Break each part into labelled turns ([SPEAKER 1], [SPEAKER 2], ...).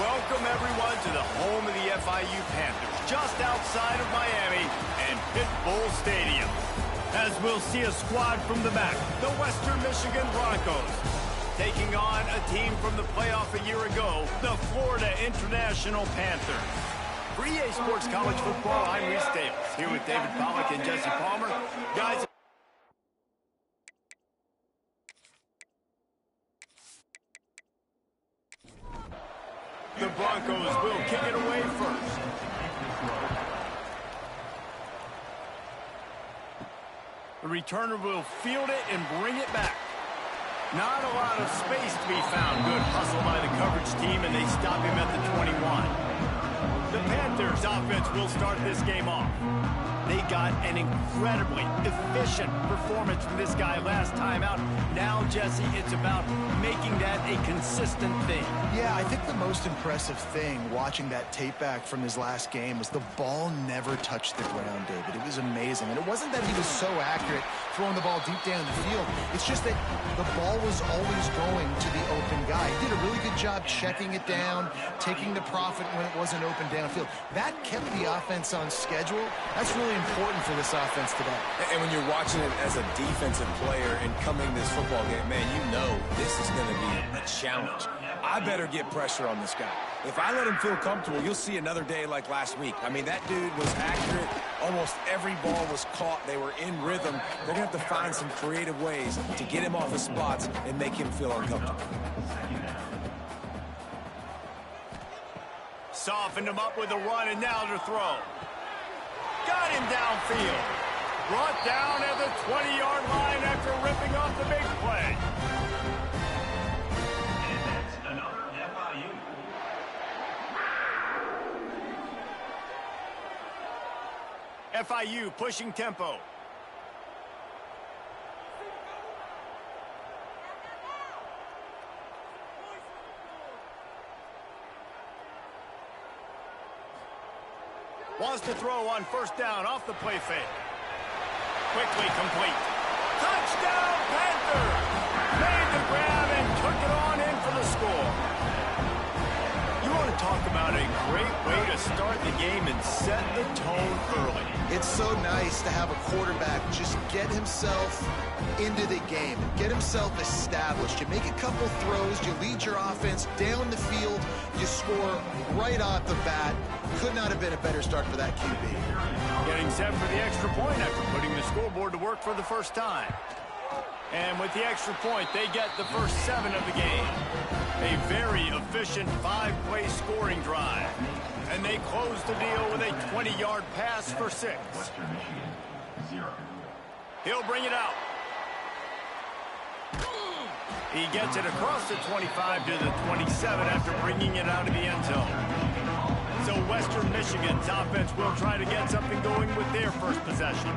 [SPEAKER 1] Welcome, everyone, to the home of the FIU Panthers, just outside of Miami and Pitbull Stadium. As we'll see a squad from the back, the Western Michigan Broncos, taking on a team from the playoff a year ago, the Florida International Panthers. For EA Sports College Football, I'm Reese Davis, here with David Pollack and Jesse Palmer. Guys, the Broncos will kick it away first. The returner will field it and bring it back. Not a lot of space to be found. Good hustle by the coverage team, and they stop him at the 21. The Panthers offense will start this game off. They got an incredibly efficient performance from this guy last time out. Now, Jesse, it's about making that a consistent thing.
[SPEAKER 2] Yeah, I think the most impressive thing watching that tape back from his last game was the ball never touched the ground, David. It was amazing. And it wasn't that he was so accurate throwing the ball deep down the field. It's just that the ball was always going to the open guy. He did a really good job checking it down, taking the profit when it wasn't open downfield. That kept the offense on schedule. That's really important for this offense today.
[SPEAKER 3] And when you're watching it as a defensive player and coming this football game, man, you know this is going to be a challenge. I better get pressure on this guy. If I let him feel comfortable, you'll see another day like last week. I mean, that dude was accurate. Almost every ball was caught. They were in rhythm. They're going to have to find some creative ways to get him off his spots and make him feel uncomfortable.
[SPEAKER 1] Softened him up with a run, and now to throw. Got him downfield. Brought down at the 20-yard line after ripping off the big play.
[SPEAKER 4] And that's another FIU.
[SPEAKER 1] FIU pushing tempo. Wants to throw on first down off the play fake. Quickly complete. Touchdown, Panthers! Made the grab and took it on in for the score. You want to talk about a great way to start the game and set the tone early.
[SPEAKER 2] It's so nice to have a quarterback just get himself into the game, get himself established. You make a couple throws, you lead your offense down the field, you score right off the bat. Could not have been a better start for that QB.
[SPEAKER 1] Getting set for the extra point after putting the scoreboard to work for the first time. And with the extra point, they get the first 7 of the game. A very efficient 5-play scoring drive. And they close the deal with a 20-yard pass for 6. He'll bring it out. He gets it across the 25 to the 27 after bringing it out of the end zone. So Western Michigan's offense will try to get something going with their first possession.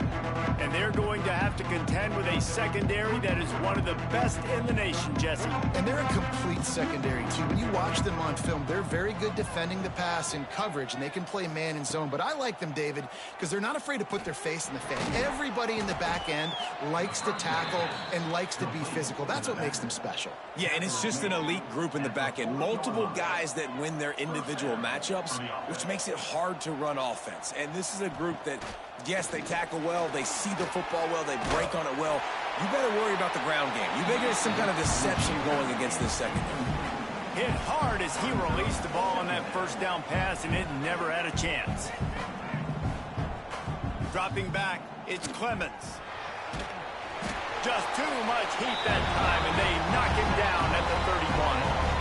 [SPEAKER 1] And they're going to have to contend with a secondary that is one of the best in the nation, Jesse.
[SPEAKER 2] And they're a complete secondary, too. When you watch them on film, they're very good defending the pass in coverage, and they can play man and zone. But I like them, David, because they're not afraid to put their face in the fan. Everybody in the back end likes to tackle and likes to be physical. That's what makes them special.
[SPEAKER 3] Yeah, and it's just an elite group in the back end. Multiple guys that win their individual matchups, which makes it hard to run offense. And this is a group that, yes, they tackle well, they see the football well, they break on it well. You better worry about the ground game. You better get some kind of deception going against this secondary.
[SPEAKER 1] Hit hard as he released the ball on that first down pass, and it never had a chance. Dropping back, it's Clemens. Just too much heat that time, and they knock him down at the 31.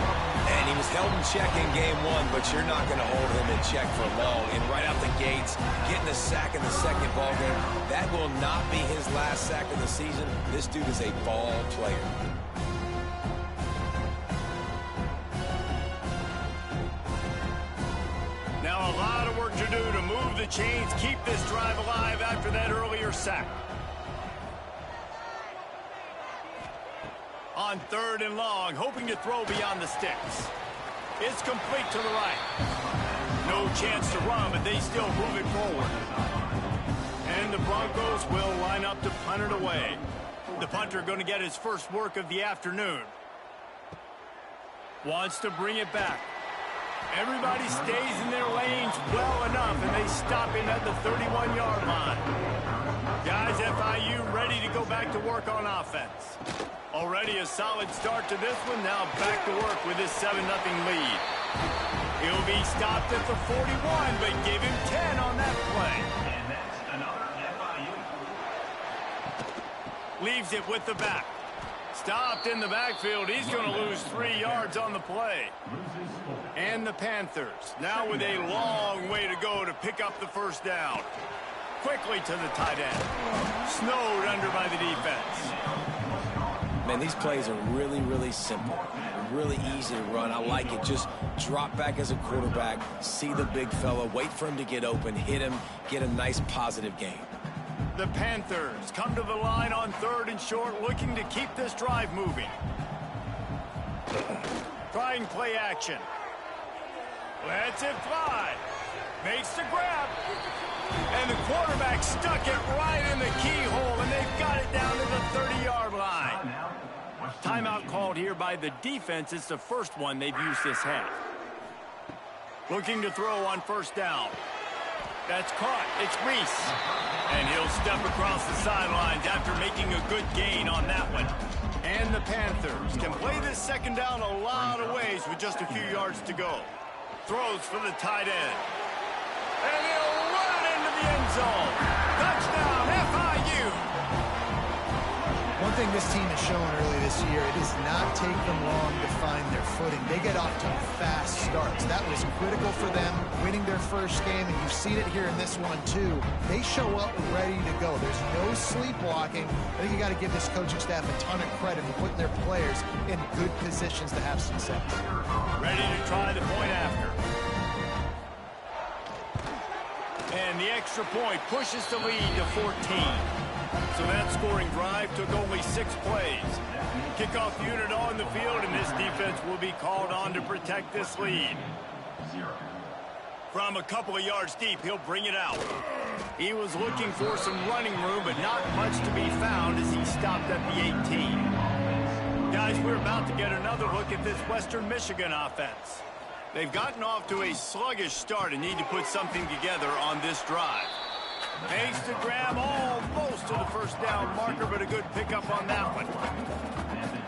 [SPEAKER 3] And he was held in check in game 1, but you're not going to hold him in check for long. And right out the gates, getting a sack in the second ball game, that will not be his last sack of the season. This dude is a ball player.
[SPEAKER 1] Now a lot of work to do to move the chains, keep this drive alive after that earlier sack. On 3rd and long, hoping to throw beyond the sticks. It's complete to the right. No chance to run, but they still move it forward. And the Broncos will line up to punt it away. The punter going to get his first work of the afternoon. Wants to bring it back. Everybody stays in their lanes well enough, and they stop him at the 31-yard line. Guys, FIU ready to go back to work on offense. Already a solid start to this one. Now back to work with this 7-0 lead. He'll be stopped at the 41, but give him 10 on that play.
[SPEAKER 4] And that's another FIU.
[SPEAKER 1] Leaves it with the back. Stopped in the backfield. He's going to lose 3 yards on the play. And the Panthers now with a long way to go to pick up the first down. Quickly to the tight end. Snowed under by the defense.
[SPEAKER 3] Man, these plays are really, really simple. Really easy to run. I like it. Just drop back as a quarterback, see the big fella, wait for him to get open, hit him, get a nice positive gain.
[SPEAKER 1] The Panthers come to the line on 3rd and short, looking to keep this drive moving. Trying play action. Lets it fly. Makes the grab. And the quarterback stuck it right in the keyhole, and they've got it down to the 30-yard line. Timeout called here by the defense. It's the first one they've used this half. Looking to throw on first down. That's caught. It's Reese. And he'll step across the sidelines after making a good gain on that one. And the Panthers can play this second down a lot of ways with just a few yards to go. Throws for the tight end. And he'll run it into the end zone. Touchdown, FIU.
[SPEAKER 2] One thing this team has shown early this year, it does not take them long to find their footing. They get off to fast starts. That was critical for them, winning their first game, and you've seen it here in this one too. They show up ready to go. There's no sleepwalking. I think you got to give this coaching staff a ton of credit for putting their players in good positions to have success.
[SPEAKER 1] Ready to try the point after. And the extra point pushes the lead to 14. So that scoring drive took only 6 plays. Kickoff unit on the field, and this defense will be called on to protect this lead. From a couple of yards deep, he'll bring it out. He was looking for some running room, but not much to be found as he stopped at the 18. Guys, we're about to get another look at this Western Michigan offense. They've gotten off to a sluggish start and need to put something together on this drive. Makes the grab almost to the first down marker, but a good pickup on that one.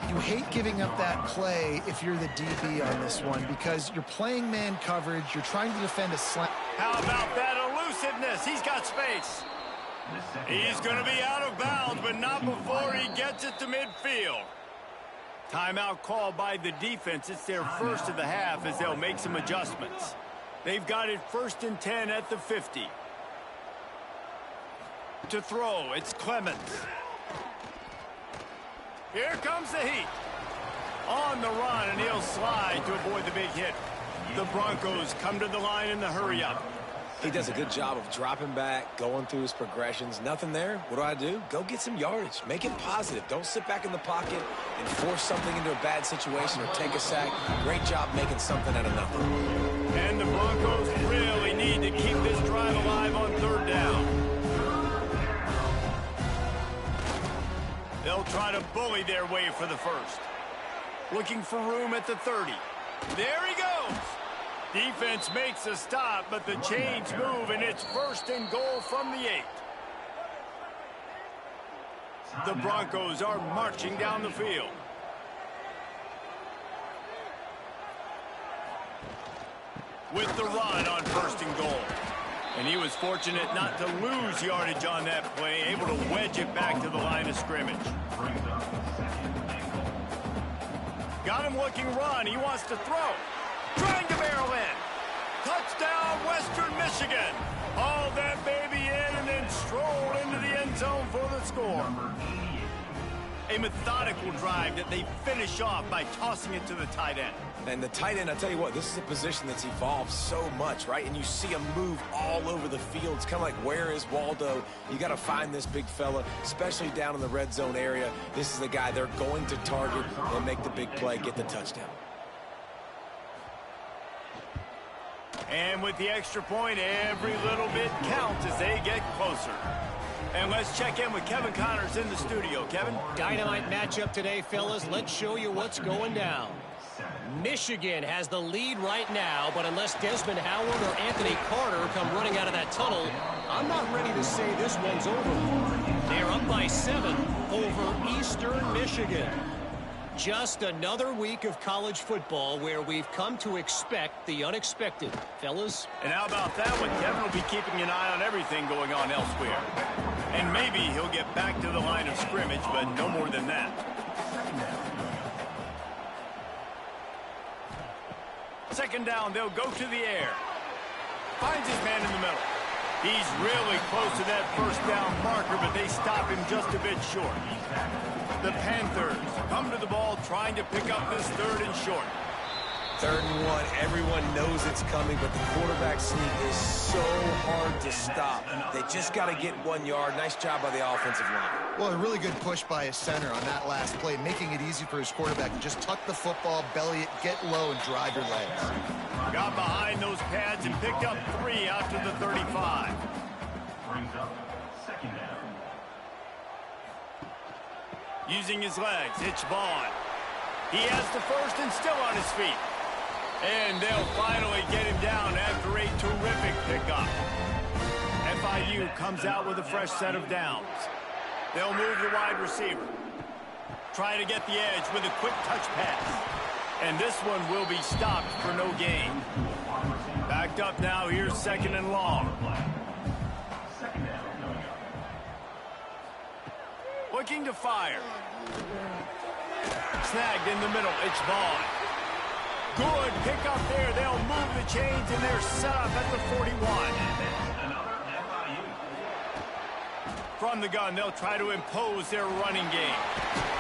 [SPEAKER 2] You hate giving up that play if you're the DB on this one because you're playing man coverage, you're trying to defend a slant.
[SPEAKER 1] How about that elusiveness? He's got space. He's going to be out of bounds, but not before he gets it to midfield. Timeout called by the defense. It's their first of the half as they'll make some adjustments. They've got it 1st and 10 at the 50. To throw, it's Clemens. Here comes the heat. On the run, and he'll slide to avoid the big hit. The Broncos come to the line in the hurry-up.
[SPEAKER 3] He does a good job of dropping back, going through his progressions. Nothing there. What do? Go get some yardage. Make it positive. Don't sit back in the pocket and force something into a bad situation or take a sack. Great job making something out of nothing.
[SPEAKER 1] And the Broncos really need to keep this drive alive on 3rd down. They'll try to bully their way for the first. Looking for room at the 30. There he goes. Defense makes a stop, but the chains move, and it's 1st and goal from the 8. The Broncos are marching down the field. With the run on 1st and goal. And he was fortunate not to lose yardage on that play, able to wedge it back to the line of scrimmage. Got him looking run. He wants to throw. Trying to barrel in. Touchdown, Western Michigan. Hauled that baby in and then strolled into the end zone for the score. A methodical drive that they finish off by tossing it to the tight end.
[SPEAKER 3] And the tight end, I tell you what, this is a position that's evolved so much, right? And you see him move all over the field. It's kind of like, where is Waldo? You got to find this big fella, especially down in the red zone area. This is the guy they're going to target and make the big play, get the touchdown.
[SPEAKER 1] And with the extra point, every little bit counts as they get closer. And let's check in with Kevin Connors in the studio. Kevin?
[SPEAKER 5] Dynamite matchup today, fellas. Let's show you what's going down. Michigan has the lead right now, but unless Desmond Howard or Anthony Carter come running out of that tunnel, I'm not ready to say this one's over. They're up by 7 over Eastern Michigan. Just another week of college football where we've come to expect the unexpected, fellas.
[SPEAKER 1] And how about that one? Kevin will be keeping an eye on everything going on elsewhere. And maybe he'll get back to the line of scrimmage, but no more than that. Second down, they'll go to the air. Finds his man in the middle. He's really close to that first down marker, but they stop him just a bit short. The Panthers come to the ball trying to pick up this 3rd and short.
[SPEAKER 3] 3rd and 1. Everyone knows it's coming, but the quarterback sneak is so hard to stop. They just got to get 1 yard. Nice job by the offensive line.
[SPEAKER 2] Well, a really good push by his center on that last play, making it easy for his quarterback to just tuck the football, belly it, get low, and drive your legs.
[SPEAKER 1] Got behind those pads and picked up 3 after the 35.
[SPEAKER 4] Brings up 2nd down.
[SPEAKER 1] Using his legs, it's Vaughn. He has the first and still on his feet. And they'll finally get him down after a terrific pickup. FIU comes out with a fresh set of downs. They'll move the wide receiver. Trying to get the edge with a quick touch pass. And this one will be stopped for no gain. Backed up now, here's 2nd and long. Looking to fire. Snagged in the middle, it's Vaughn. Good pick up there. They'll move the chains, and they're set up at the 41. From the gun, they'll try to impose their running game.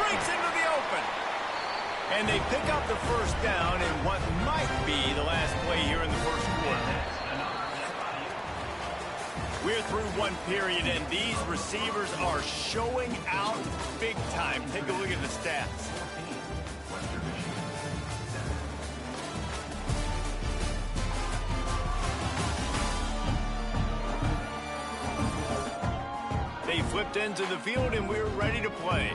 [SPEAKER 1] Breaks into the open. And they pick up the first down in what might be the last play here in the first quarter. We're through one period, and these receivers are showing out big time. Take a look at the stats. They flipped into the field, and we're ready to play.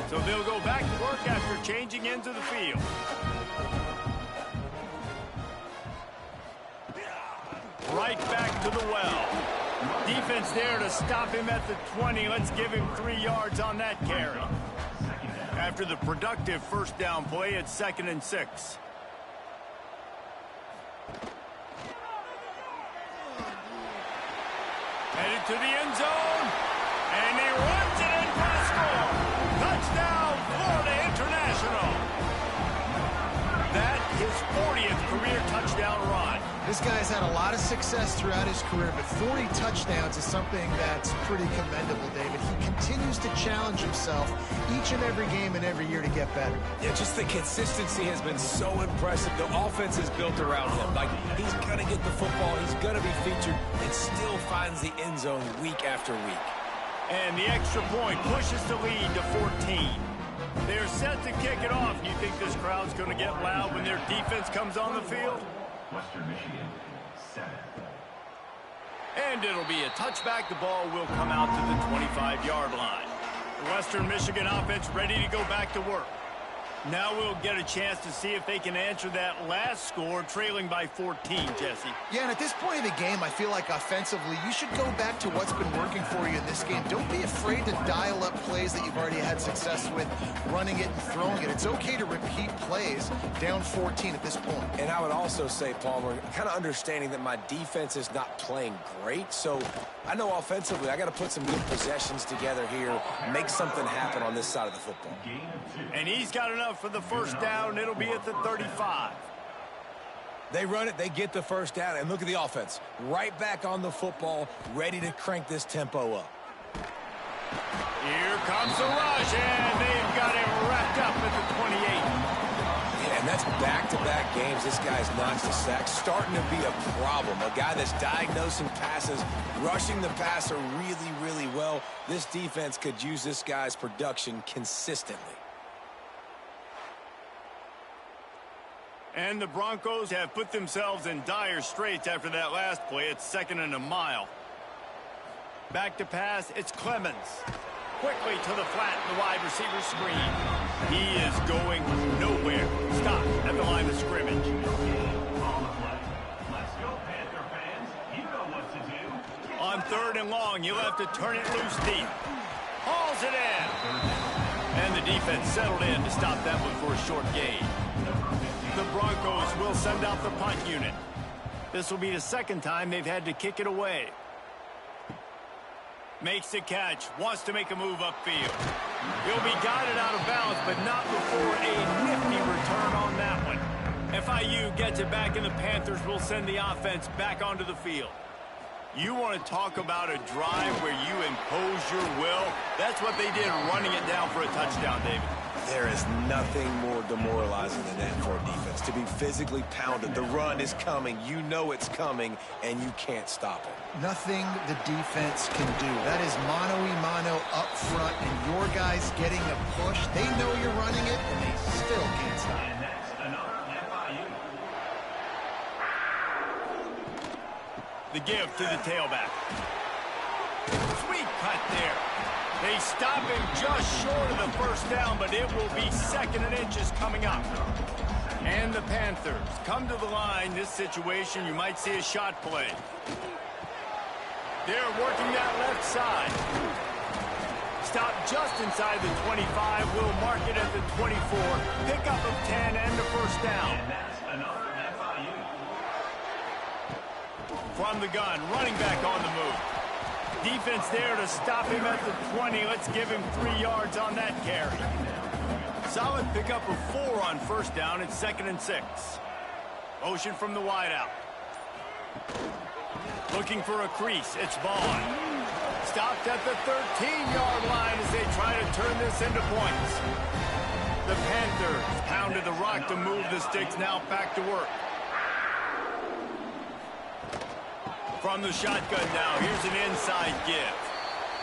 [SPEAKER 1] So they'll go back to work after changing into the field. Right back to the well. Defense there to stop him at the 20. Let's give him 3 yards on that carry. After the productive first down play, it's 2nd and 6. Headed to the end zone. And he runs it in for the score. Touchdown, Florida International. That his 40th career touchdown run.
[SPEAKER 2] This guy's had a lot of success throughout his career, but 40 touchdowns is something that's pretty commendable, David. He continues to challenge himself each and every game and every year to get better.
[SPEAKER 3] Yeah, just the consistency has been so impressive. The offense is built around him. Like, he's going to get the football, he's going to be featured, and still finds the end zone week after week.
[SPEAKER 1] And the extra point pushes the lead to 14. They're set to kick it off. You think this crowd's going to get loud when their defense comes on the field?
[SPEAKER 4] Western Michigan, 7.
[SPEAKER 1] And it'll be a touchback. The ball will come out to the 25-yard line. The Western Michigan offense ready to go back to work. Now we'll get a chance to see if they can answer that last score, trailing by 14, Jesse.
[SPEAKER 2] Yeah, and at this point in the game, I feel like offensively, you should go back to what's been working for you in this game. Don't be afraid to dial up plays that you've already had success with, running it and throwing it. It's okay to repeat plays down 14 at this point.
[SPEAKER 3] And I would also say, Palmer, kind of understanding that my defense is not playing great, so I know offensively I got to put some good possessions together here, make something happen on this side of the football.
[SPEAKER 1] And he's got enough for the first down. It'll be at the 35.
[SPEAKER 3] They run it, they get the first down, and look at the offense. Right back on the football, ready to crank this tempo up.
[SPEAKER 1] Here comes the rush, and they've got him wrapped up at the 28.
[SPEAKER 3] Yeah, and that's back-to-back games. This guy's notched a sack, starting to be a problem. A guy that's diagnosing passes, rushing the passer really, really well. This defense could use this guy's production consistently.
[SPEAKER 1] And the Broncos have put themselves in dire straits after that last play. It's 2nd and a mile. Back to pass, it's Clemens. Quickly to the flat, the wide receiver screen. He is going nowhere. Stop at the line of scrimmage.
[SPEAKER 4] Let's go, Panther fans. You know what to do.
[SPEAKER 1] On 3rd and long, you'll have to turn it loose deep. Hauls it in. And the defense settled in to stop that one for a short gain. The Broncos will send out the punt unit. This will be the 2nd time they've had to kick it away. Makes the catch, wants to make a move upfield. He'll be guided out of bounds, but not before a nifty return on that one. FIU gets it back, and the Panthers will send the offense back onto the field. You want to talk about a drive where you impose your will? That's what they did, running it down for a touchdown, David.
[SPEAKER 3] There is nothing more demoralizing than that for a defense, to be physically pounded. The run is coming. You know it's coming, and you can't stop it.
[SPEAKER 2] Nothing the defense can do. That is mano-a-mano up front, and your guys getting a push. They know you're running it, and they still can't stop it.
[SPEAKER 4] And that's another FIU.
[SPEAKER 1] The give to the tailback. Sweet cut there. They stop him just short of the 1st down, but it will be 2nd and inches coming up. And the Panthers come to the line. This situation, you might see a shot play. They're working that left side. Stop just inside the 25. We'll mark it at the 24. Pickup of 10 and the 1st down.
[SPEAKER 4] And that's another FIU.
[SPEAKER 1] From the gun, running back on the move. Defense there to stop him at the 20. Let's give him 3 yards on that carry. Solid pickup of 4 on 1st down. It's 2nd and 6. Motion from the wideout. Looking for a crease. It's Vaughn. Stopped at the 13-yard line as they try to turn this into points. The Panthers pounded the rock to move the sticks. Now back to work. From the shotgun now, here's an inside give.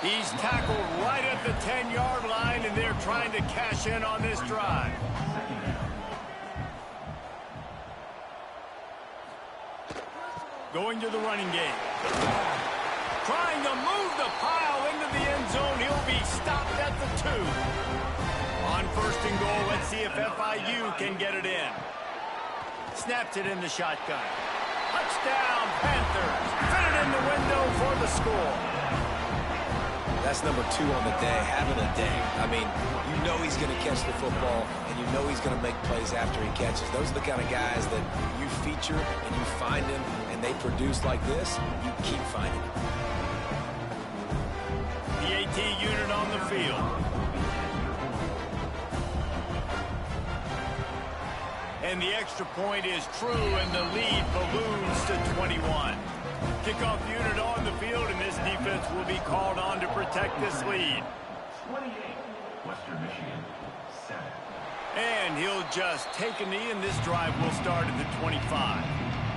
[SPEAKER 1] He's tackled right at the 10-yard line, and they're trying to cash in on this drive. Going to the running game. Trying to move the pile into the end zone. He'll be stopped at the 2. On 1st and goal, let's see if FIU can get it in. Snaps it in the shotgun. Touchdown, Panthers. Fit it in the window for the score.
[SPEAKER 3] That's number 2 on the day, having a day. I mean, you know he's going to catch the football, and you know he's going to make plays after he catches. Those are the kind of guys that you feature and you find him, and they produce like this, you keep finding him.
[SPEAKER 1] The AT unit on the field. And the extra point is true, and the lead balloons to 21. Kickoff unit on the field, and this defense will be called on to protect this lead.
[SPEAKER 4] 28, Western Michigan, 7.
[SPEAKER 1] And he'll just take a knee, and this drive will start at the 25.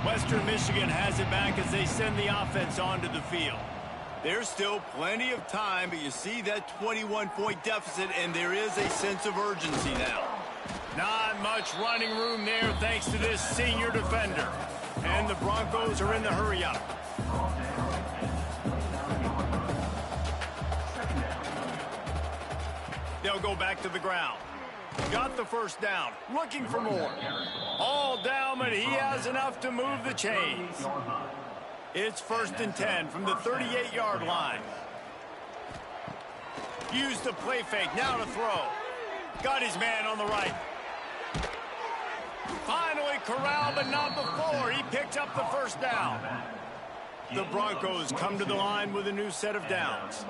[SPEAKER 1] Western Michigan has it back as they send the offense onto the field. There's still plenty of time, but you see that 21-point deficit, and there is a sense of urgency now. Not much running room there thanks to this senior defender. And the Broncos are in the hurry-up. They'll go back to the ground. Got the 1st down. Looking for more. All down, but he has enough to move the chains. It's 1st and 10 from the 38-yard line. Use the play fake. Now to throw. Got his man on the right. Finally corralled, but not before. He picked up the 1st down. The Broncos come to the line with a new set of downs.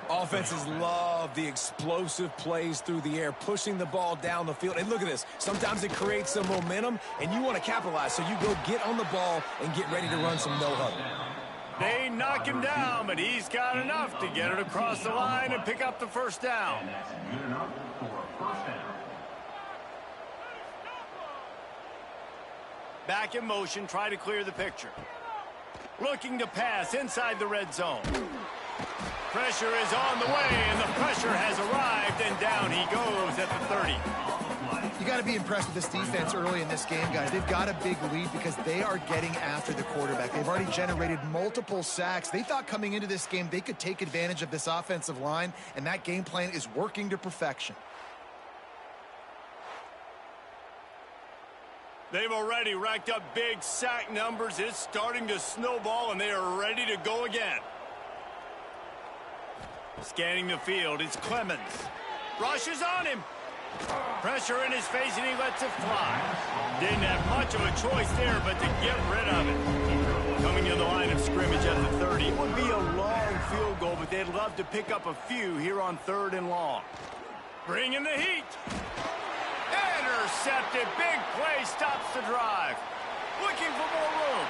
[SPEAKER 3] Offenses love the explosive plays through the air, pushing the ball down the field. And look at this. Sometimes it creates some momentum, and you want to capitalize. So you go get on the ball and get ready to run some no-huddle.
[SPEAKER 1] They knock him down, but he's got enough to get it across the line and pick up the 1st down.
[SPEAKER 4] And that's good enough for a 1st down.
[SPEAKER 1] Back in motion, try to clear the picture. Looking to pass inside the red zone. Pressure is on the way, and the pressure has arrived, and down he goes at the 30.
[SPEAKER 2] You got to be impressed with this defense early in this game, guys. They've got a big lead because they are getting after the quarterback. They've already generated multiple sacks. They thought coming into this game they could take advantage of this offensive line, and that game plan is working to perfection.
[SPEAKER 1] They've already racked up big sack numbers. It's starting to snowball, and they are ready to go again. Scanning the field, it's Clemens. Rushes on him. Pressure in his face, and he lets it fly. Didn't have much of a choice there, but to get rid of it. Coming to the line of scrimmage at the 30. It would be a long field goal, but they'd love to pick up a few here on 3rd and long. Bringing the heat. Intercepted. Big play stops the drive. Looking for more room.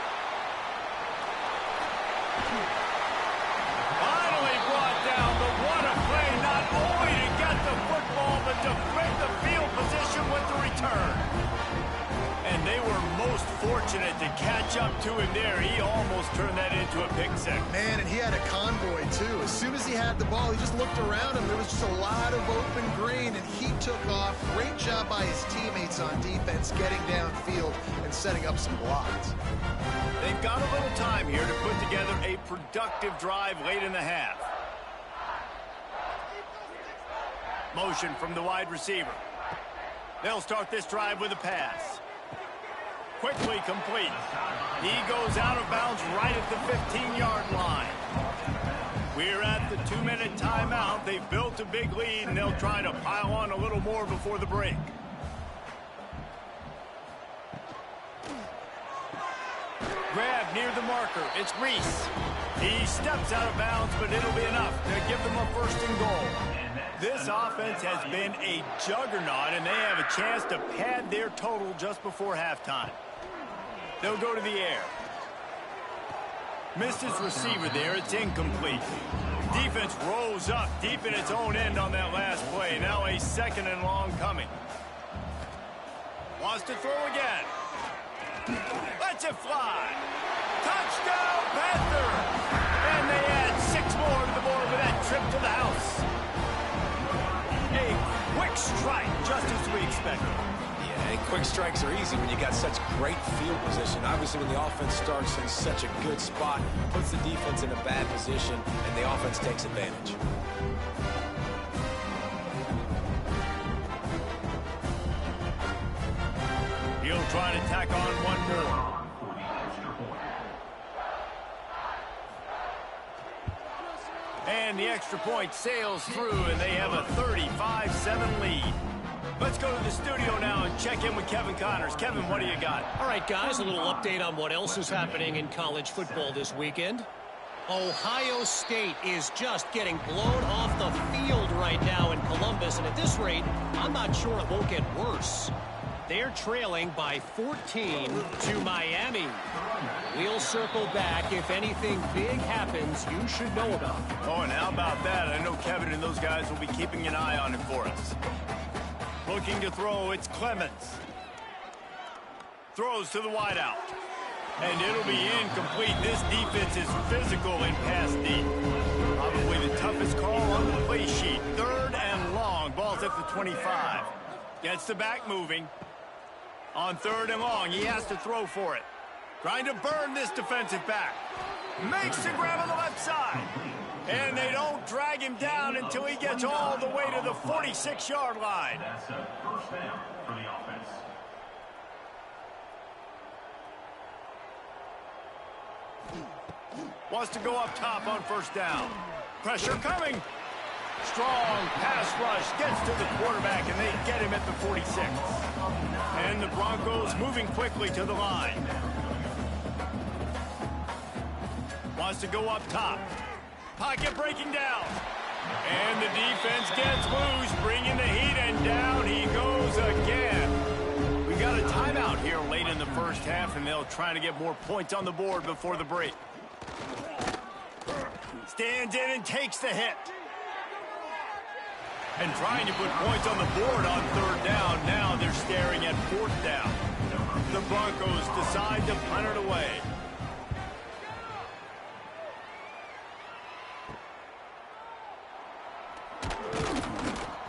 [SPEAKER 1] Finally brought down, but what a play. Not only to get the football, but to flip the field position with the return. And they were most fortunate to catch up to him there. He almost turned that into a pick six.
[SPEAKER 2] Man, and he had a convoy, too. As soon as he had the ball, he just looked around him. There was just a lot of open green, and he took off. Great job by his teammates on defense, getting downfield and setting up some blocks.
[SPEAKER 1] They've got a little time here to put together a productive drive late in the half. Motion from the wide receiver. They'll start this drive with a pass. Quickly complete. He goes out of bounds right at the 15-yard line. We're at the 2-minute timeout. They've built a big lead, and they'll try to pile on a little more before the break. Grab near the marker. It's Reese. He steps out of bounds, but it'll be enough to give them a 1st and goal. This offense has been a juggernaut, and they have a chance to pad their total just before halftime. They'll go to the air. Missed his receiver there. It's incomplete. Defense rolls up deep in its own end on that last play. Now a 2nd and long coming. Wants to throw again. Lets it fly. Touchdown, Panthers! And they add 6 more to the board with that trip to the house. A quick strike, just as we expected.
[SPEAKER 3] Yeah, and quick strikes are easy when you got such great field position. Obviously, when the offense starts in such a good spot, puts the defense in a bad position, and the offense takes advantage.
[SPEAKER 1] He'll try to tack on one more. And the extra point sails through, and they have a 35-7 lead. Let's go to the studio now and check in with Kevin Connors. Kevin, what do you got?
[SPEAKER 5] All right, guys, a little update on what else is happening in college football this weekend. Ohio State is just getting blown off the field right now in Columbus, and at this rate, I'm not sure it won't get worse. They're trailing by 14 to Miami. We'll circle back. If anything big happens, you should know about it.
[SPEAKER 1] Oh, and how about that? I know Kevin and those guys will be keeping an eye on it for us. Looking to throw, it's Clemens. Throws to the wideout. And it'll be incomplete. This defense is physical in pass deep. Probably the toughest call on the play sheet. 3rd and long. Ball's at the 25. Gets the back moving. On 3rd and long, he has to throw for it. Trying to burn this defensive back. Makes the grab on the left side. And they don't drag him down until he gets all the way to the 46-yard line.
[SPEAKER 4] That's a 1st down for the offense.
[SPEAKER 1] Wants to go up top on 1st down. Pressure coming. Strong pass rush gets to the quarterback, and they get him at the 46. And the Broncos moving quickly to the line. Wants to go up top. Pocket breaking down. And the defense gets loose, bringing the heat, and down he goes again. We got a timeout here late in the 1st half, and they'll try to get more points on the board before the break. Stands in and takes the hit. And trying to put points on the board on 3rd down. Now they're staring at 4th down. The Broncos decide to punt it away.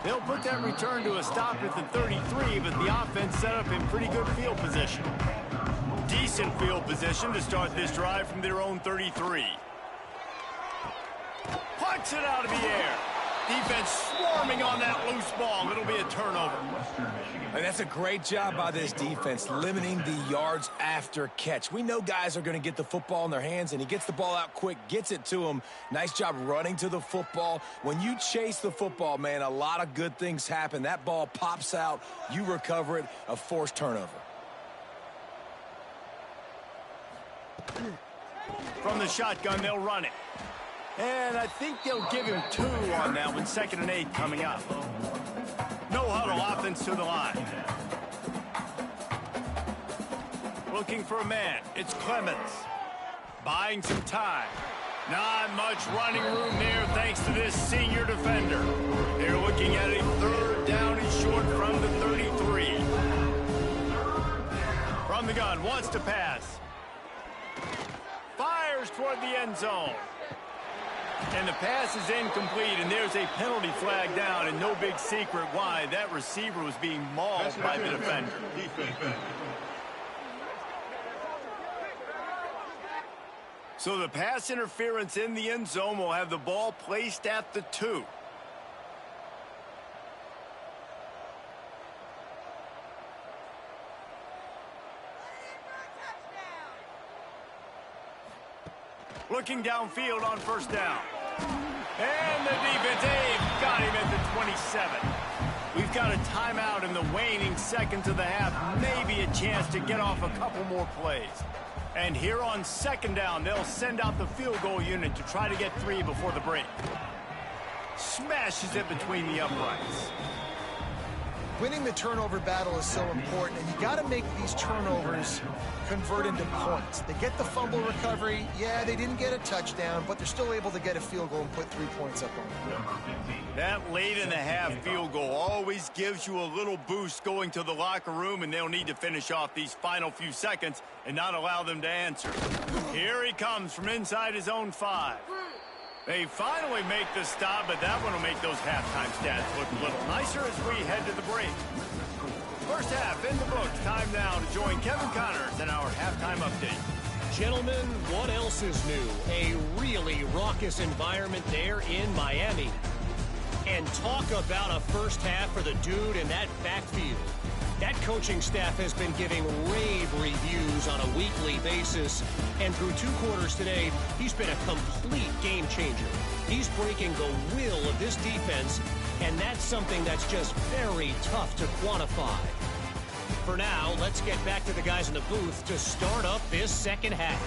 [SPEAKER 1] They'll put that return to a stop at the 33, but the offense set up in pretty good field position. Decent field position to start this drive from their own 33. Punts it out of the air. Defense swarming on that loose ball. It'll be a turnover.
[SPEAKER 3] And that's a great job by this defense, limiting the yards after catch. We know guys are going to get the football in their hands, and he gets the ball out quick, gets it to him. Nice job running to the football. When you chase the football, man, a lot of good things happen. That ball pops out, you recover it, a forced turnover.
[SPEAKER 1] From the shotgun, they'll run it. And I think they'll give him 2 on that one, 2nd and 8 coming up. No huddle offense to the line. Looking for a man. It's Clemens. Buying some time. Not much running room there thanks to this senior defender. They're looking at a 3rd down and short from the 33. From the gun, wants to pass. Fires toward the end zone. And the pass is incomplete, and there's a penalty flag down, and no big secret why. That receiver was being mauled by the defender. So the pass interference in the end zone will have the ball placed at the 2. Looking downfield on 1st down. And the defense, they've got him at the 27. We've got a timeout in the waning seconds of the half. Maybe a chance to get off a couple more plays. And here on 2nd down, they'll send out the field goal unit to try to get 3 before the break. Smashes it between the uprights.
[SPEAKER 2] Winning the turnover battle is so important, and you got to make these turnovers convert into points. They get the fumble recovery. Yeah, they didn't get a touchdown, but they're still able to get a field goal and put 3 points up on it.
[SPEAKER 1] That late in the half field goal always gives you a little boost going to the locker room, and they'll need to finish off these final few seconds and not allow them to answer. Here he comes from inside his own 5. They finally make the stop, but that one will make those halftime stats look a little nicer as we head to the break. First half in the books. Time now to join Kevin Connors in our halftime update.
[SPEAKER 5] Gentlemen, what else is new? A really raucous environment there in Miami. And talk about a first half for the dude in that backfield. That coaching staff has been giving rave reviews on a weekly basis. And through 2 quarters today, he's been a complete game changer. He's breaking the will of this defense, and that's something that's just very tough to quantify. For now, let's get back to the guys in the booth to start up this 2nd half.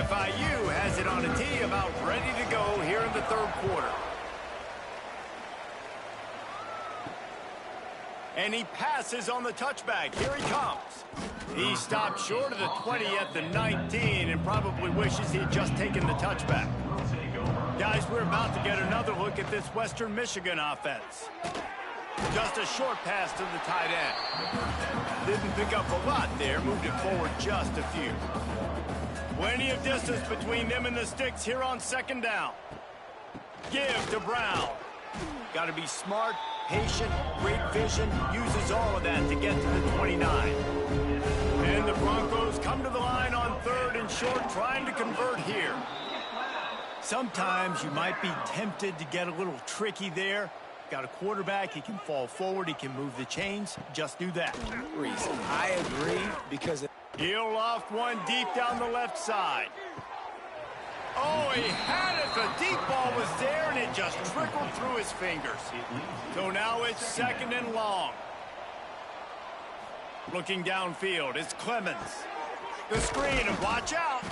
[SPEAKER 1] FIU has it on a tee, about ready to go here in the 3rd quarter. And he passes on the touchback. Here he comes. He stopped short of the 20 at the 19 and probably wishes he had just taken the touchback. Guys, we're about to get another look at this Western Michigan offense. Just a short pass to the tight end. Didn't pick up a lot there, moved it forward just a few. Plenty of distance between them and the sticks here on 2nd down. Give to Brown. Got to be smart, patient, great vision, uses all of that to get to the 29. And the Broncos come to the line on 3rd and short, trying to convert here. Sometimes you might be tempted to get a little tricky there. Got a quarterback, he can fall forward, he can move the chains. Just do that.
[SPEAKER 3] I agree because...
[SPEAKER 1] He'll loft one deep down the left side. Oh, he had it. The deep ball was there, and it just trickled through his fingers. So now it's 2nd and long. Looking downfield, it's Clemens. The screen, and watch out.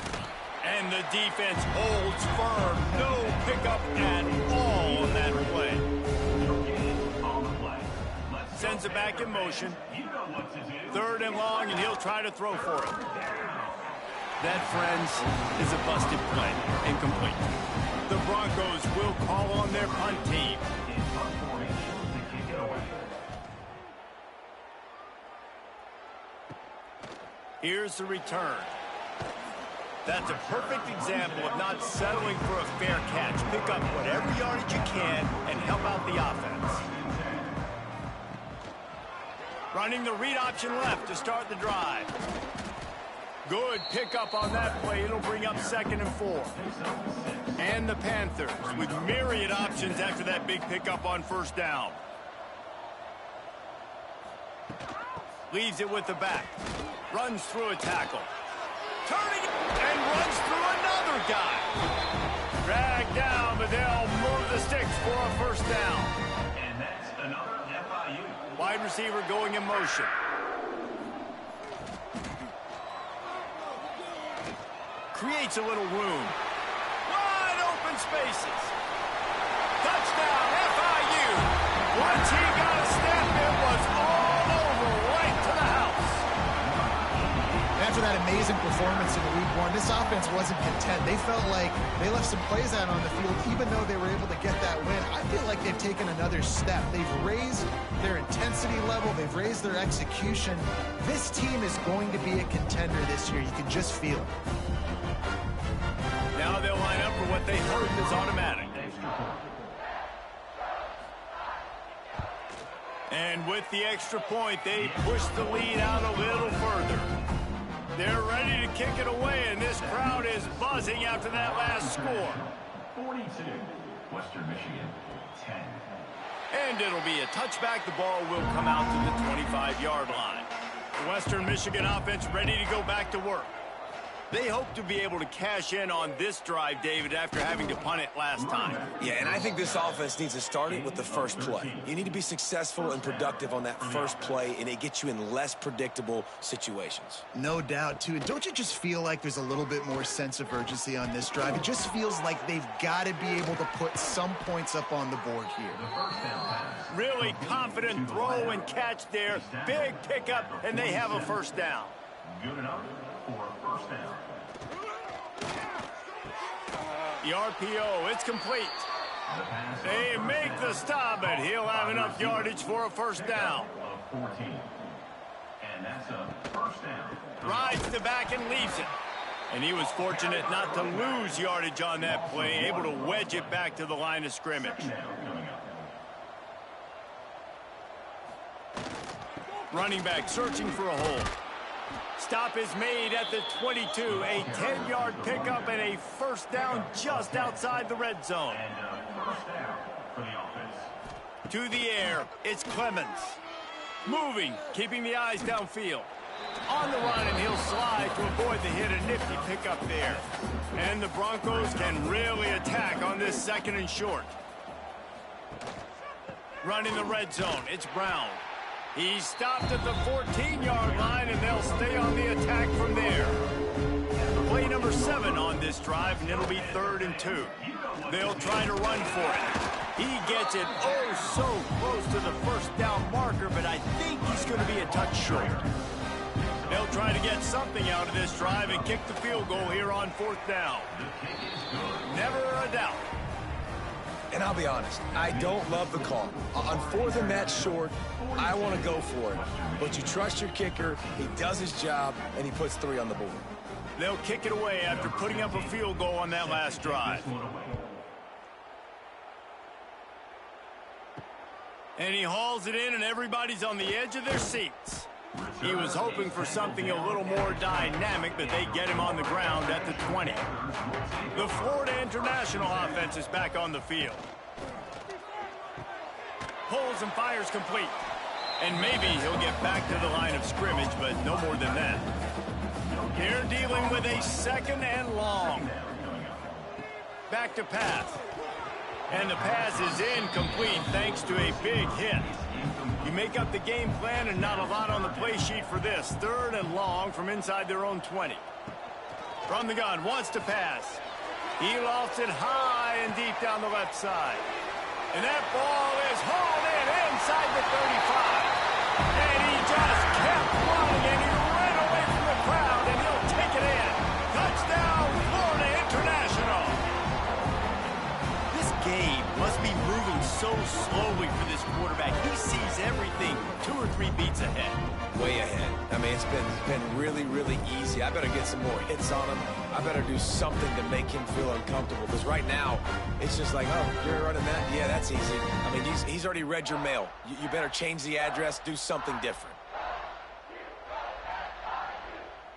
[SPEAKER 1] And the defense holds firm. No pickup at all on that play. Sends it back in motion. 3rd and long, and he'll try to throw for it. That, friends, is a busted play. Incomplete. The Broncos will call on their punt team. Here's the return. That's a perfect example of not settling for a fair catch. Pick up whatever yardage you can and help out the offense. Running the read option left to start the drive. Good pickup on that play. It'll bring up 2nd and 4. And the Panthers with myriad options after that big pickup on first down. Leaves it with the back. Runs through a tackle. Turning and runs through another guy. Dragged down, but they'll move the sticks for a first down.
[SPEAKER 4] And that's another FIU.
[SPEAKER 1] Wide receiver going in motion. Creates a little room. Wide open spaces. Touchdown, FIU. Once he got a step, it was all over, right to the house.
[SPEAKER 2] After that amazing performance in Week 1, this offense wasn't content. They felt like they left some plays out on the field, even though they were able to get that win. I feel like they've taken another step. They've raised their intensity level. They've raised their execution. This team is going to be a contender this year. You can just feel it.
[SPEAKER 1] Now they'll line up for what they hope is automatic. And with the extra point, they push the lead out a little further. They're ready to kick it away, and this crowd is buzzing after that last score.
[SPEAKER 4] 42, Western Michigan, 10.
[SPEAKER 1] And it'll be a touchback. The ball will come out to the 25-yard line. The Western Michigan offense ready to go back to work. They hope to be able to cash in on this drive, David, after having to punt it last time.
[SPEAKER 3] Yeah, and I think this offense needs to start it with the first play. You need to be successful and productive on that first play, and it gets you in less predictable situations.
[SPEAKER 2] No doubt, too. And don't you just feel like there's a little bit more sense of urgency on this drive? It just feels like they've got to be able to put some points up on the board here.
[SPEAKER 1] Really confident throw and catch there. Big pickup, and they have a first down.
[SPEAKER 4] Good enough for a first down.
[SPEAKER 1] The RPO, it's complete. They make the stop, but he'll have enough yardage for a first down.
[SPEAKER 4] Of 14. And that's a first down.
[SPEAKER 1] Rides the back and leaves it. And he was fortunate not to lose yardage on that play, able to wedge it back to the line of scrimmage. Running back searching for a hole. Stop is made at the 22. A 10-yard pickup and a first down just outside the red zone.
[SPEAKER 4] And first down for the offense.
[SPEAKER 1] To the air, it's Clemens. Moving, keeping the eyes downfield. On the run, and he'll slide to avoid the hit. A nifty pickup there. And the Broncos can really attack on this second and short. Running the red zone, it's Brown. He's stopped at the 14-yard line, and they'll stay on the attack from there. Play number 7 on this drive, and it'll be 3rd and 2. They'll try to run for it. He gets it oh so close to the first down marker, but I think he's going to be a touch short. They'll try to get something out of this drive and kick the field goal here on 4th down. Never a doubt.
[SPEAKER 3] And I'll be honest, I don't love the call. On 4th and that short, I want to go for it. But you trust your kicker, he does his job, and he puts 3 on the board.
[SPEAKER 1] They'll kick it away after putting up a field goal on that last drive. And he hauls it in, and everybody's on the edge of their seats. He was hoping for something a little more dynamic, but they get him on the ground at the 20. The Florida International offense is back on the field. Pulls and fires complete. And maybe he'll get back to the line of scrimmage, but no more than that. They're dealing with a 2nd and long. Back to pass. And the pass is incomplete thanks to a big hit. You make up the game plan and not a lot on the play sheet for this. 3rd and long from inside their own 20. From the gun, wants to pass. He lofts it high and deep down the left side. And that ball is hauled in inside the 35. And he just kept running, and he ran away from the crowd, and he'll take it in. Touchdown, Florida International. This game must be moving so slowly for this quarterback. He sees everything 2 or 3 beats ahead.
[SPEAKER 3] Way ahead. I mean, it's been really, really easy. I better get some more hits on him. I better do something to make him feel uncomfortable. Because right now, it's just like, oh, you're running that? Yeah, that's easy. I mean, he's already read your mail. You better change the address, do something different.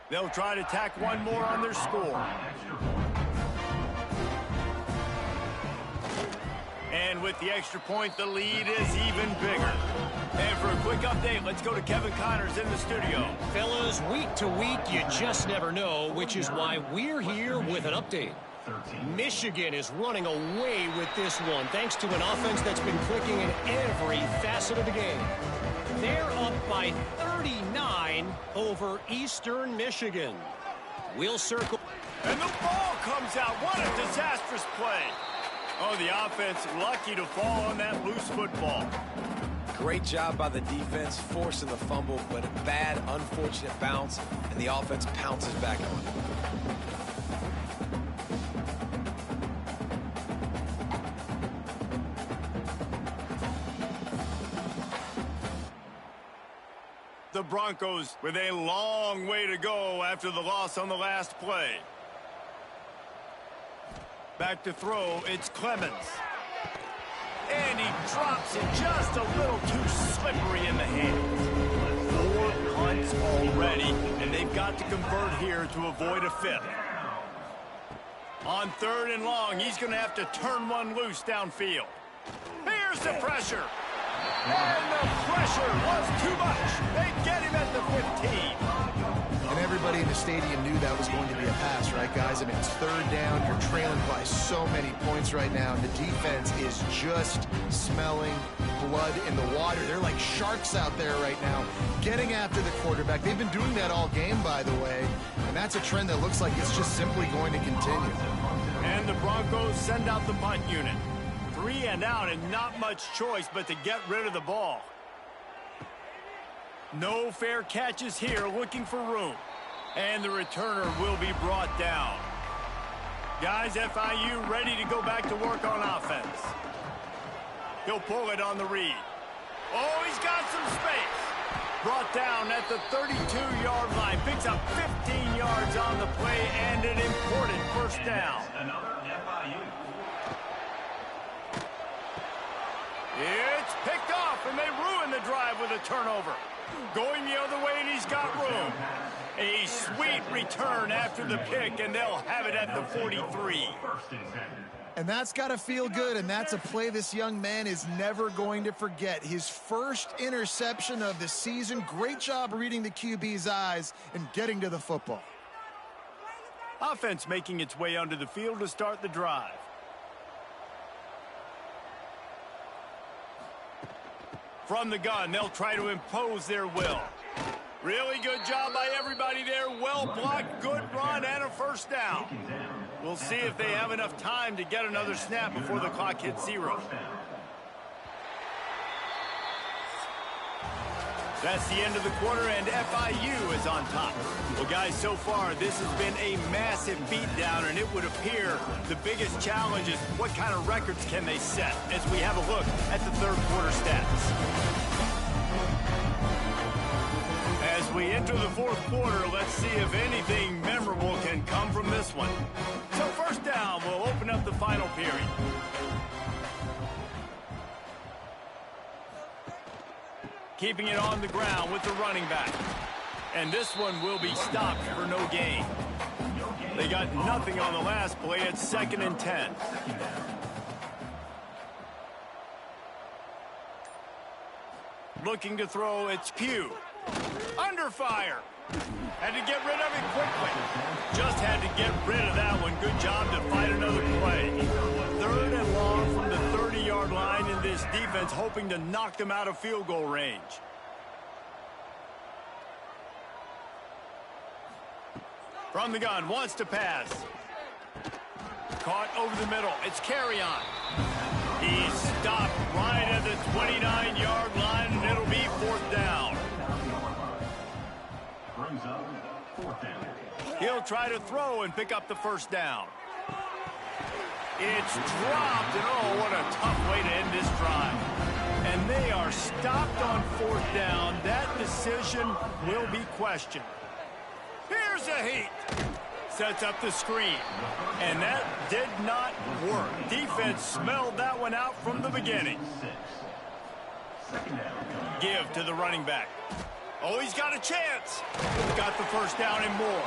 [SPEAKER 1] They'll try to tack one more on their score. And with the extra point, the lead is even bigger. And for a quick update, let's go to Kevin Connors in the studio.
[SPEAKER 5] Fellas, week to week, you just never know, which is why we're here with an update. Michigan is running away with this one, thanks to an offense that's been clicking in every facet of the game. They're up by 39 over Eastern Michigan. We'll circle.
[SPEAKER 1] And the ball comes out. What a disastrous play. Oh, the offense lucky to fall on that loose football.
[SPEAKER 3] Great job by the defense, forcing the fumble, but a bad, unfortunate bounce, and the offense pounces back on it.
[SPEAKER 1] The Broncos with a long way to go after the loss on the last play. Back to throw, it's Clemens. And he drops it just a little too slippery in the hands. 4 punts already, and they've got to convert here to avoid a 5th. On 3rd and long, he's going to have to turn one loose downfield. Here's the pressure. And the pressure was too much. They get him at the 15.
[SPEAKER 2] And everybody in the stadium knew that was going to be a pass, right, guys? I mean, it's 3rd down. You're trailing by so many points right now. And the defense is just smelling blood in the water. They're like sharks out there right now, getting after the quarterback. They've been doing that all game, by the way. And that's a trend that looks like it's just simply going to continue.
[SPEAKER 1] And the Broncos send out the punt unit. 3 and out, and not much choice but to get rid of the ball. No fair catches here, looking for room. And the returner will be brought down. Guys, FIU ready to go back to work on offense. He'll pull it on the read. Oh, he's got some space. Brought down at the 32-yard line. Picks up 15 yards on the play and an important first down. It's picked off, and they ruin the drive with a turnover. Going the other way, and he's got room. A sweet return after the pick, and they'll have it at the 43.
[SPEAKER 2] And that's got to feel good, and that's a play this young man is never going to forget. His first interception of the season. Great job reading the QB's eyes and getting to the football.
[SPEAKER 1] Offense making its way onto the field to start the drive. From the gun, they'll try to impose their will. Really good job by everybody there. Well blocked, good run, and a first down. We'll see if they have enough time to get another snap before the clock hits 0. That's the end of the quarter, and FIU is on top. Well, guys, so far, this has been a massive beatdown, and it would appear the biggest challenge is what kind of records can they set as we have a look at the 3rd quarter stats. As we enter the 4th quarter, let's see if anything memorable can come from this one. So first down, we'll open up the final period. Keeping it on the ground with the running back. And this one will be stopped for no gain. They got nothing on the last play. It's 2nd and 10. Looking to throw, it's Pugh. Under fire. Had to get rid of it quickly. Just had to get rid of that one. Good job to fight another play. 3rd and long from the 30-yard line, and this defense hoping to knock them out of field goal range. From the gun, wants to pass. Caught over the middle. It's Carry-On. He's stopped right at the 29-yard line, and it'll be 4th down. He'll try to throw and pick up the first down. It's dropped, and oh, what a tough way to end this drive. And they are stopped on 4th down. That decision will be questioned. Here's a heat. Sets up the screen. And that did not work. Defense smelled that one out from the beginning. Give to the running back. Oh, he's got a chance. Got the first down and more.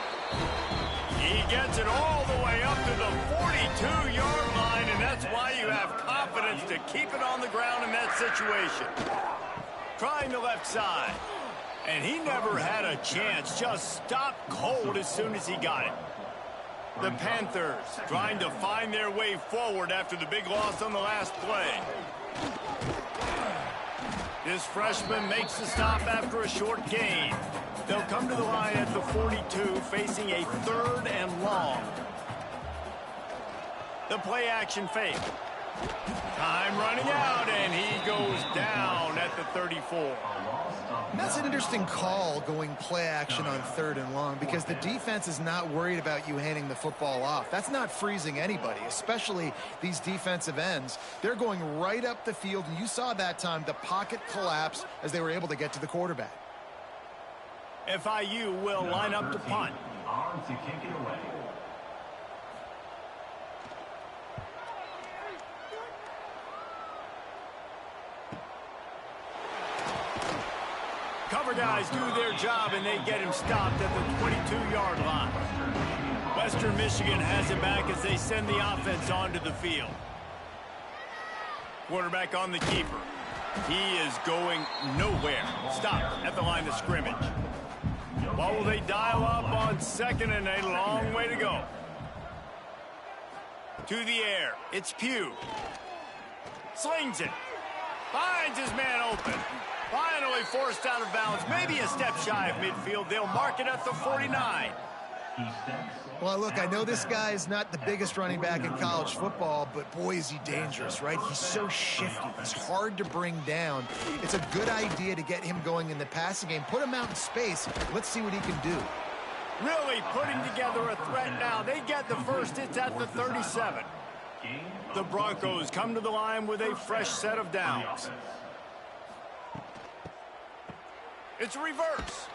[SPEAKER 1] he gets it all the way up to the 42-yard line, and that's why you have confidence to keep it on the ground in that situation. Trying the left side. And he never had a chance. Just stopped cold as soon as he got it. The Panthers trying to find their way forward after the big loss on the last play. This freshman makes the stop after a short gain. They'll come to the line at the 42, facing a 3rd and long. The play action fake. Time running out, and he goes down at the 34.
[SPEAKER 2] That's an interesting call, going play action on 3rd and long, because the defense is not worried about you handing the football off. That's not freezing anybody, especially these defensive ends. They're going right up the field, and you saw that time the pocket collapse as they were able to get to the quarterback.
[SPEAKER 1] FIU will line up to punt.
[SPEAKER 4] On to kick it away.
[SPEAKER 1] Cover guys do their job, and they get him stopped at the 22-yard line. Western Michigan has it back as they send the offense onto the field. Quarterback on the keeper. He is going nowhere. Stopped at the line of scrimmage. What will they dial up on 2nd and a long way to go? To the air. It's Pugh. Slings it. Finds his man open. Finally forced out of bounds. Maybe a step shy of midfield. They'll mark it at the 49.
[SPEAKER 2] Well, look, I know this guy is not the biggest running back in college football, but boy, is he dangerous, right? He's so shifty. He's hard to bring down. It's a good idea to get him going in the passing game. Put him out in space. Let's see what he can do.
[SPEAKER 1] Really putting together a threat now. They get the first. It's at the 37. The Broncos come to the line with a fresh set of downs. It's a reverse.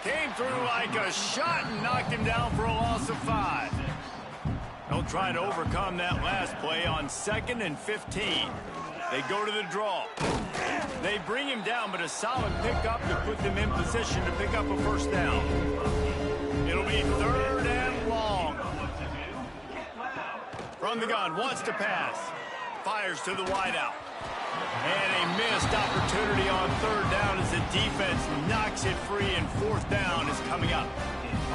[SPEAKER 1] Came through like a shot and knocked him down for a loss of 5. They'll try to overcome that last play on 2nd and 15. They go to the draw. They bring him down, but a solid pickup to put them in position to pick up a first down. It'll be 3rd and long. From the gun, wants to pass. Fires to the wideout. And a missed opportunity on 3rd down as the defense knocks it free, and 4th down is coming up.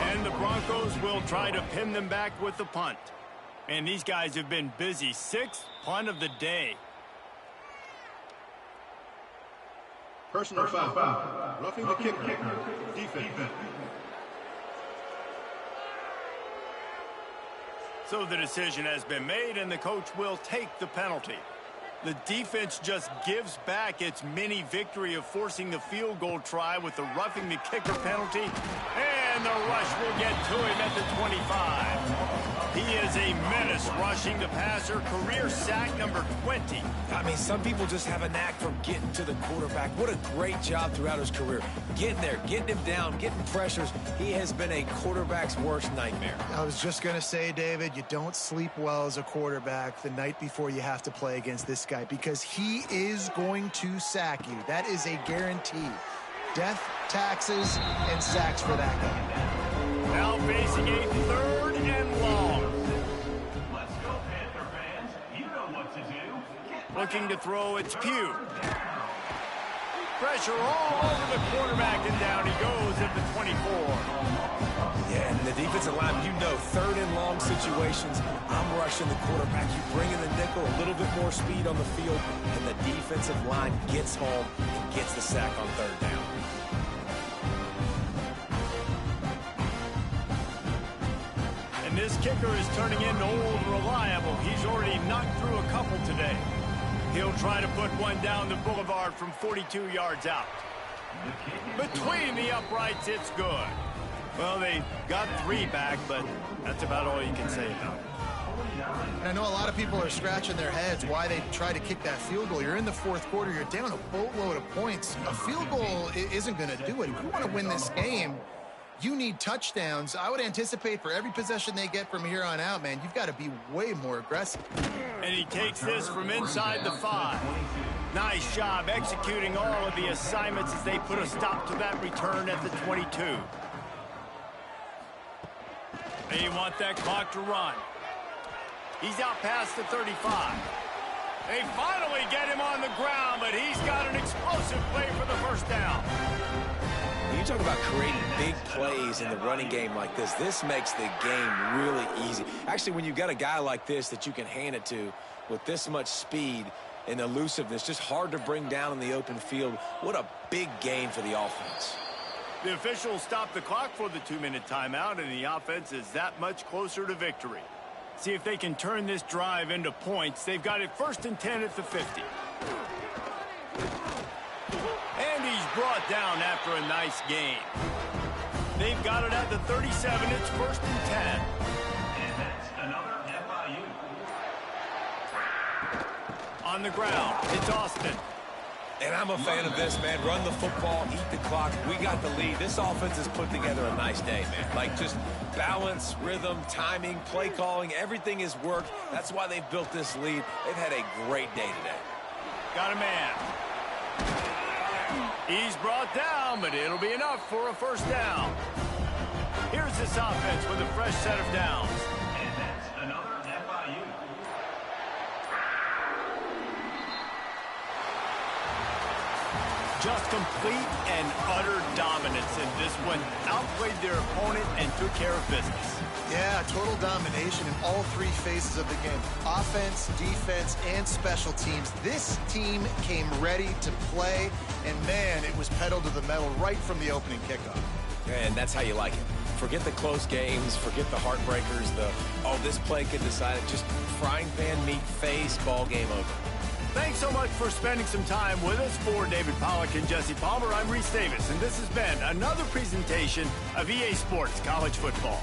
[SPEAKER 1] And the Broncos will try to pin them back with the punt. And these guys have been busy. 6th punt of the day.
[SPEAKER 6] Personal foul. Roughing the kicker. Defense.
[SPEAKER 1] So the decision has been made, and the coach will take the penalty. The defense just gives back its mini victory of forcing the field goal try with the roughing the kicker penalty. And the rush will get to him at the 25. He is a menace rushing the passer. Career sack number 20.
[SPEAKER 3] I mean, some people just have a knack for getting to the quarterback. What a great job throughout his career. Getting there, getting him down, getting pressures. He has been a quarterback's worst nightmare.
[SPEAKER 2] I was just going to say, David, you don't sleep well as a quarterback the night before you have to play against this guy, because he is going to sack you. That is a guarantee. Death, taxes, and sacks for that guy.
[SPEAKER 1] Now facing a 3rd and long.
[SPEAKER 4] Let's go, Panther fans. You know what to do.
[SPEAKER 1] Looking to throw, it's Pugh. Pressure all over the quarterback, and down he goes at the 24.
[SPEAKER 3] Yeah, and the defensive line, you know, 3rd and long situations, I'm rushing the quarterback. You bring in the nickel, a little bit more speed on the field, and the defensive line gets home and gets the sack on 3rd down.
[SPEAKER 1] And this kicker is turning into old reliable. He's already knocked through a couple today. He'll try to put one down the boulevard from 42 yards out. Between the uprights, it's good. Well, they got 3 back, but that's about all you can say about it.
[SPEAKER 2] And I know a lot of people are scratching their heads why they try to kick that field goal. You're in the 4th quarter. You're down a boatload of points. A field goal isn't going to do it. If you want to win this game, you need touchdowns. I would anticipate for every possession they get from here on out, man, you've got to be way more aggressive.
[SPEAKER 1] And he takes this from inside the 5. Nice job executing all of the assignments as they put a stop to that return at the 22. They want that clock to run. He's out past the 35. They finally get him on the ground, but he's got an explosive play for the first down.
[SPEAKER 3] When you talk about creating big plays in the running game like this, this makes the game really easy. Actually, when you've got a guy like this that you can hand it to with this much speed and elusiveness, just hard to bring down in the open field, what a big gain for the offense.
[SPEAKER 1] The officials stop the clock for the 2-minute timeout, and the offense is that much closer to victory. See if they can turn this drive into points. They've got it 1st and 10 at the 50. And he's brought down after a nice gain. They've got it at the 37. It's 1st and 10.
[SPEAKER 4] And that's another FIU.
[SPEAKER 1] On the ground, it's Austin.
[SPEAKER 3] And I'm a fan of this, man. Run the football, eat the clock. We got the lead. This offense has put together a nice day, man. Like, just balance, rhythm, timing, play calling, everything has worked. That's why they've built this lead. They've had a great day today.
[SPEAKER 1] Got a man. He's brought down, but it'll be enough for a first down. Here's this offense with a fresh set of downs.
[SPEAKER 4] And that's another FIU.
[SPEAKER 1] Just complete and utter dominance in this one. Outplayed their opponent and took care of business.
[SPEAKER 2] Yeah, total domination in all 3 phases of the game. Offense, defense, and special teams. This team came ready to play, and man, it was pedal to the metal right from the opening kickoff.
[SPEAKER 3] And that's how you like it. Forget the close games, forget the heartbreakers, this play could decide it. Just frying pan meat face, ball game over.
[SPEAKER 1] Thanks so much for spending some time with us. For David Pollack and Jesse Palmer, I'm Reese Davis, and this has been another presentation of EA Sports College Football.